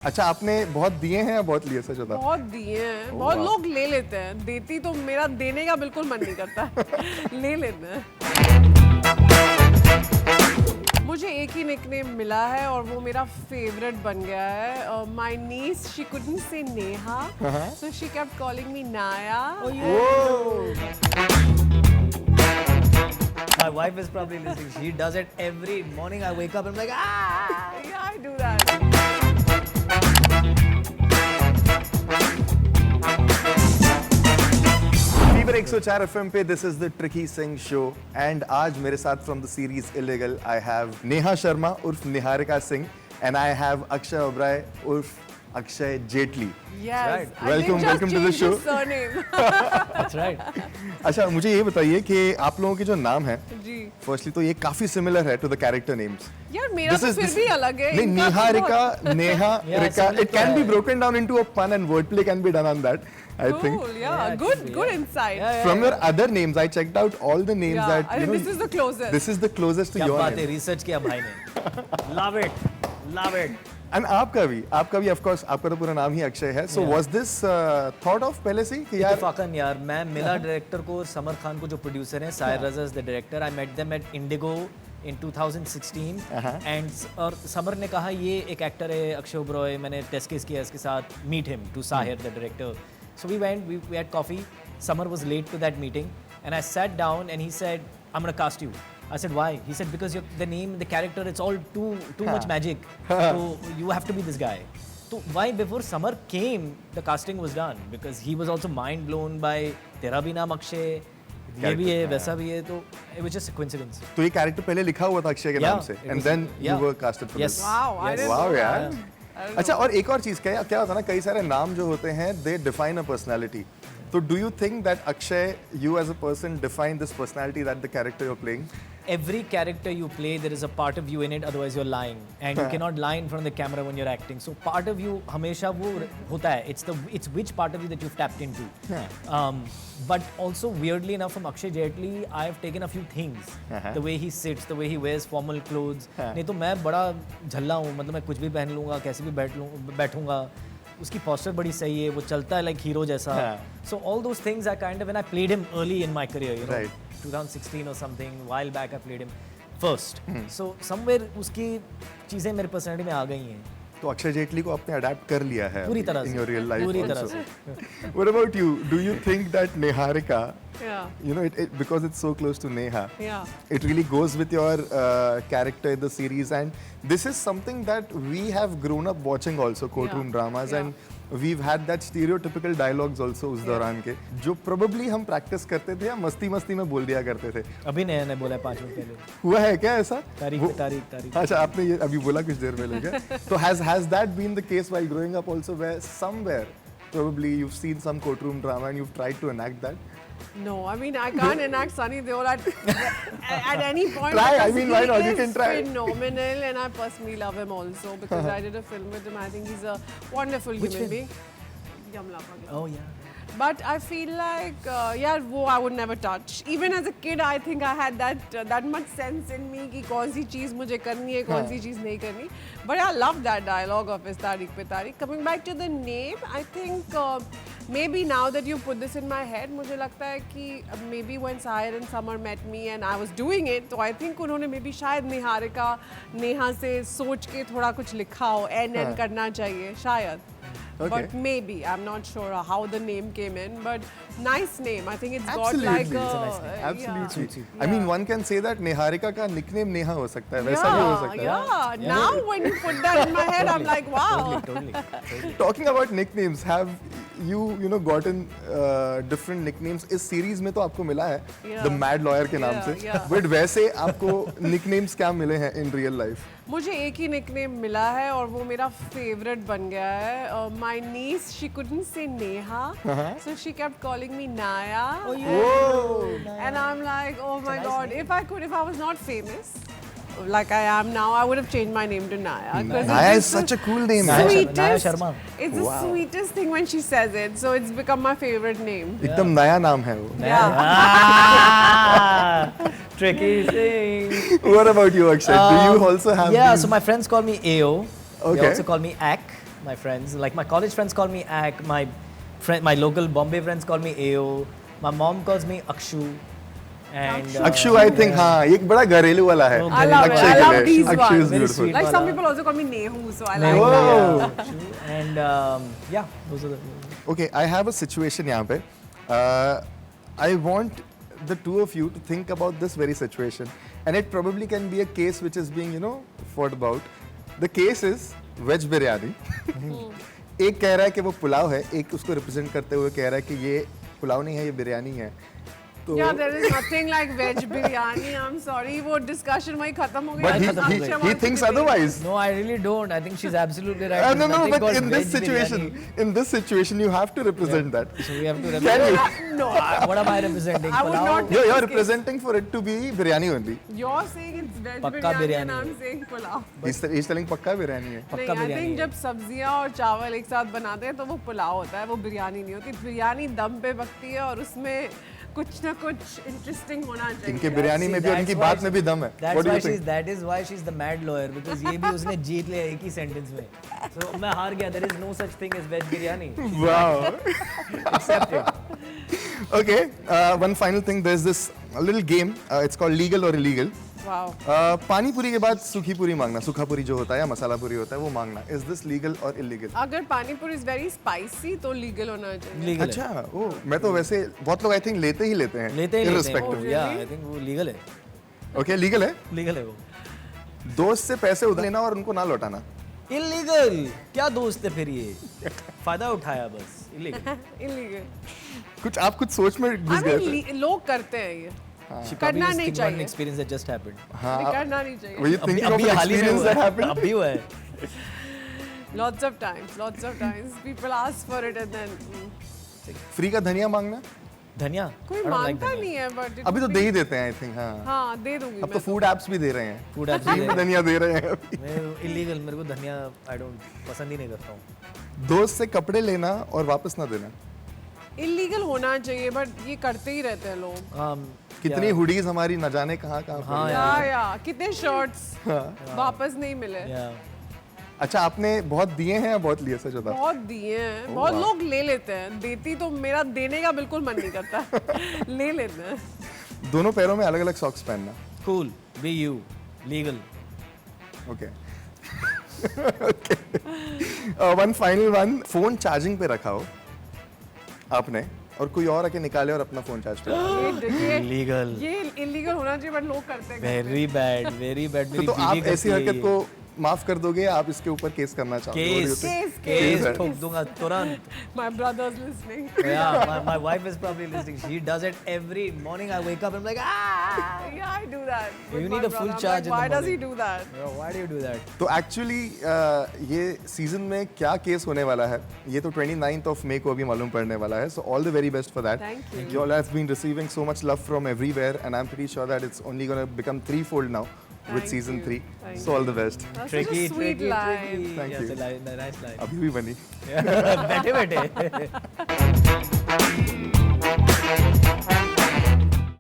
अच्छा, आपने बहुत दिए हैं या बहुत लिए? सच बता। बहुत दिए हैं, बहुत लोग ले लेते हैं। देती तो मेरा देने का बिल्कुल मन नहीं करता। ले लेते हैं। मुझे एक ही निकनेम मिला है और वो मेरा फेवरेट बन गया है। माय नीस शी कुडंट से Neha, so she kept calling me नाया। My wife is probably listening. She does it every morning. I wake up and I'm like, ah! Yeah, I do that. Fever 104 FM पे this is the tricky Singh show and आज मेरे साथ from the series illegal I have Neha Sharma उर्फ Niharika Singh and I have Akshay Oberoi उर्फ Akshay Jaitley. Yes. right. I Welcome, didn't just welcome to the change show. his surname. That's right. अच्छा, मुझे ये बताइए कि आप लोगों के जो नाम है, जी। फर्स्टली तो ये काफी सिमिलर है टू द कैरेक्टर नेम्स। यार मेरा तो फिर भी अलग है। नहीं, इनका तो निहारिका, बहुत- Neha, Yeah, Rica, similar it can तो be है। broken down into a pun and wordplay can be done on that, I think. Cool, yeah, Yeah, good, actually, good yeah. insight. Yeah, From your other names, I checked out all the names Yeah, that I you think know. this is the closest. This is the closest to क्या your बात है, name. Research किया भाई ने। Love it, love it. And आपका भी of course आपका तो पूरा नाम ही अक्षय है. So Yeah. was this thought of पहले से ही कि यार इत्तेफाकन यार, मैं मिला डायरेक्टर को, समर खान को जो प्रोड्यूसर हैं, Sahir Raza is the director. I met them at IndiGo in 2016 and और समर ने कहा ये एक एक्टर है अक्षय ओबरॉय, मैंने टेस्ट केस किया इसके साथ, meet him to Sahir the director. So we went, we had coffee, Samar was late to that meeting and I sat down and he said I am gonna cast you. I said why? He said because the name, the character, it's all too much magic. So you have to be this guy. So why before Samar came, the casting was done because he was also mind blown by तेरा भी नाम अक्षय, ये भी है वैसा भी है, तो it was just a coincidence. तो ये कैरेक्टर पहले लिखा हुआ था अक्षय के नाम से it and was- then you yeah. were casted for Yes. this. Wow, I Yes. didn't Wow know यार। that. अच्छा, और एक और चीज क्या होता है ना, कई सारे नाम जो होते हैं they define a personality. तो do you think that Akshay, you as a person, define this personality that the character you're playing? Every character you play, there is a part of you in it, otherwise you're lying. And you cannot lie in front of the camera when you're acting. So part of you हमेशा वो होता है. It's which part of you that you've tapped into. But also weirdly enough from Akshay Jetli, I've taken a few things. The way he sits, the way he wears formal clothes. नहीं तो मैं बड़ा झल्ला हूँ, मतलब मैं कुछ भी पहन लूँगा, कैसे भी बैठूँगा. उसकी posture बड़ी सही है, वो चलता है like hero जैसा. So all those things are kind of when I played him early in my career, you know. Right. 2016 or something, while back I played him first. So somewhere उसकी चीज़ें मेरे पर्सनैलिटी में आ गई हैं तो अक्षय जेटली को आपने अडेप्ट कर लिया है पूरी तरह in से, your real life पूरी तरह also. से। What about you? Do you think that Niharika, Yeah, you know, because it's so close to Neha, yeah. it really goes with your character in the series, and this is something that we have grown up watching also, courtroom Yeah. dramas, Yeah. and we've had that stereotypical dialogues also उस दौरान के, जो probably हम practice करते थे या मस्ती में बोल दिया करते थे। अभी नया ने बोला 5 मिनट पहले, हुआ है क्या ऐसा? तारीख पे तारीख। अच्छा, आपने ये अभी बोला कुछ देर पहले क्या? तो has that been the case while growing up also, where somewhere probably you've seen some courtroom drama and you've tried to enact that? No, I mean I can't enact Sunny Deol at any point. Try, I because mean, he why not? You is can try. phenomenal, and I personally love him also because I did a film with him. I think he's a wonderful Which human film? being. Yamla Pagla. Oh yeah. But I feel like, yeah, वो I would never touch. Even as a kid, I think I had that much sense in me कि कौन सी चीज़ मुझे करनी है, कौन सी चीज़ नहीं करनी. But I love that dialogue of his तारीख पे तारीख. Coming back to the name, I think maybe now that you put this in my head, मुझे लगता है कि maybe when Sahir and Samar met me and I was doing it, तो I think उन्होंने maybe शायद निहारिका, नेहा से सोच के थोड़ा कुछ लिखा हो, N करना चाहिए, शायद. Okay. But maybe, I'm not sure how the name came in, but nice name. I think it's Absolutely. got like It's a nice name. Absolutely. Yeah. I mean, one can say that Niharika का nickname Neha हो सकता है, वैसा भी हो सकता है. Yeah. Now when you put that in my head, I'm like, wow. Totally. Talking about nicknames, have you know gotten different nicknames? इस series में तो आपको मिला है Yeah. The Mad Lawyer के नाम Yeah, से, yeah. but वैसे आपको nicknames क्या मिले हैं in real life? मुझे एक ही निकनेम मिला है और वो मेरा फेवरेट बन गया है. माय नीस शी कुडंट से Neha, so she kept calling me नाया. And I'm like, oh my god, if I was not famous like I am now, I would have changed my name to Naya. 'Cause Naya it's is just such a the cool name. Naya sweetest, Sharma. It's the Wow. sweetest thing when she says it, so it's become my favorite name. एकदम नया नाम है वो. Yeah. Ah, tricky thing. What about you, Akshay? Do you also have Yeah, these? so my friends call me AO. Okay. They also call me Ak. my friends. Like my college friends call me Ak. My local Bombay friends call me AO. My mom calls me Akshu. And Akshu, I think, हाँ, ये एक बड़ा घरेलू वाला है. Oh, I love it. Akshay I के love लिए. these Akshu is ones. Very beautiful. sweet. Like some Wala. people also call me Nehu, so I like Nehu, that. yeah, Akshu. And yeah, those are the. Okay, I have a situation यहाँ पे. I want the two of you to think about this very situation, and it probably can be a case which is being, fought about. The case is veg biryani. एक कह रहा है कि वो पुलाव है, एक उसको रिप्रेजेंट करते हुए कह रहा है कि ये पुलाव नहीं है, ये बिरयानी है. तो Yeah, there is nothing like veg biryani. I'm sorry, वो discussion वही खत्म हो गया. but Akshay he wants thinks to debate. otherwise. No, I really don't. I think she's absolutely right. No, There's no, nothing but called in this veg situation, biryani. you have to represent that. So we have to Can represent. you? No, What am I representing? I would Pulao? not- You're This case. representing for it to be biryani only. you're saying it's veg Pakka biryani, biryani and I'm है. saying pulao. He's telling पक्का बिरयानी है. पक्का नहीं, I biryani think है. जब सब्जियां और चावल एक साथ बनाते हैं तो वो पुलाव होता है, वो बिरयानी नहीं होती. बिरयानी दम पे पकती है और उसमें कुछ ना कुछ इंटरेस्टिंग होना चाहिए. इनके बिरयानी में भी और इनकी That's why बात में भी दम है. That's What do why you think? that is why she's the mad lawyer because ये भी उसने जीत लिया एक ही सेंटेंस में. So मैं हार गया. There is no such thing as veg biryani. Wow. Accept it. Okay, one final thing. There's this little game. It's called Legal or Illegal. Wow. पानी पूरी के बाद सूखी पूरी मांगना, सूखा पूरी जो होता है या मसाला पूरी होता है वो मांगना. Is this legal or illegal? अगर पानी पूरी इज वेरी स्पाइसी तो लीगल होना चाहिए. Legal है. अच्छा, ओ मैं तो वैसे बहुत लोग आई थिंक लेते ही लेते हैं. लेते ही लेते हैं. Irrespective. Oh, Yeah, really? I think वो legal है. Okay, legal है. Legal है वो. दोस्त से पैसे उधार लेना और उनको ना लौटाना. Illegal. क्या दोस्त है फिर ये? फायदा उठाया बस. Illegal. इलीगल. कुछ आप कुछ सोच में घुस गए थे. लोग करते हैं ये. She करना probably is नहीं thinking about an चाहिए. experience that just happened. नहीं, करना नहीं चाहिए. Were you अभी thinking of अभी an हाल ही में experience हुआ that है. happened? अभी हुआ है. Lots of times people ask for it and then free का धनिया मांगना. धनिया. कोई I don't like मांगता धनिया. नहीं है but अभी तो दे ही देते हैं आई थिंक. हाँ, हाँ दे दूंगी अब मैं तो फूड एप्स भी दे रहे हैं. Food apps फ्री भी में दे धनिया दे रहे हैं अभी. मैं इलीगल. मेरे को धनिया आई डोंट पसंद ही नहीं करता हूँ. दोस्त से कपड़े लेना और वापस ना देना. इलीगल होना चाहिए बट ये करते ही रहते हैं लोग. कितनी हुडीज हमारी न जाने कहाँ कहाँ हाँ पड़ी. या कितने शर्ट्स वापस नहीं मिले. अच्छा, आपने बहुत दिए हैं या बहुत लिए सच बता. बहुत दिए हैं. बहुत लोग ले लेते हैं. देती तो मेरा देने का बिल्कुल मन नहीं करता. ले लेते हैं. दोनों पैरों में अलग अलग सॉक्स पहनना. Cool. Be you. Legal. Okay. One final one. Phone charging पे रखा हो आपने और कोई और आके निकाले और अपना फोन चार्ज पे. Illegal. ये इलीगल होना चाहिए बट लोग करते हैं. Very bad. Very bad. मेरी तो आप बीवी ऐसी करती है हरकत ये. को माफ कर दोगे या आप इसके ऊपर केस करना चाहोगे? What do you case think? Case है. ठोक दूंगा तुरंत. My brother's listening. Yeah, my wife is probably listening. She does it every morning. I wake up and I'm like, ah. Yeah, I do that. with You my need a full brother. I'm charge in Like, why the does he morning. do that? Bro, why do you do that? तो actually ये season में क्या case होने वाला है ये तो 29th of May को अभी मालूम पड़ने वाला है. So all the very best for that. Thank you. You all have been receiving so much love from everywhere and I'm pretty sure that it's only going to become threefold now with Thank season you. 3. Thank So all the best. That's such a sweet line. Thank Yeah, you. it's a nice line. अभी भी बनी. बैठे बैठे.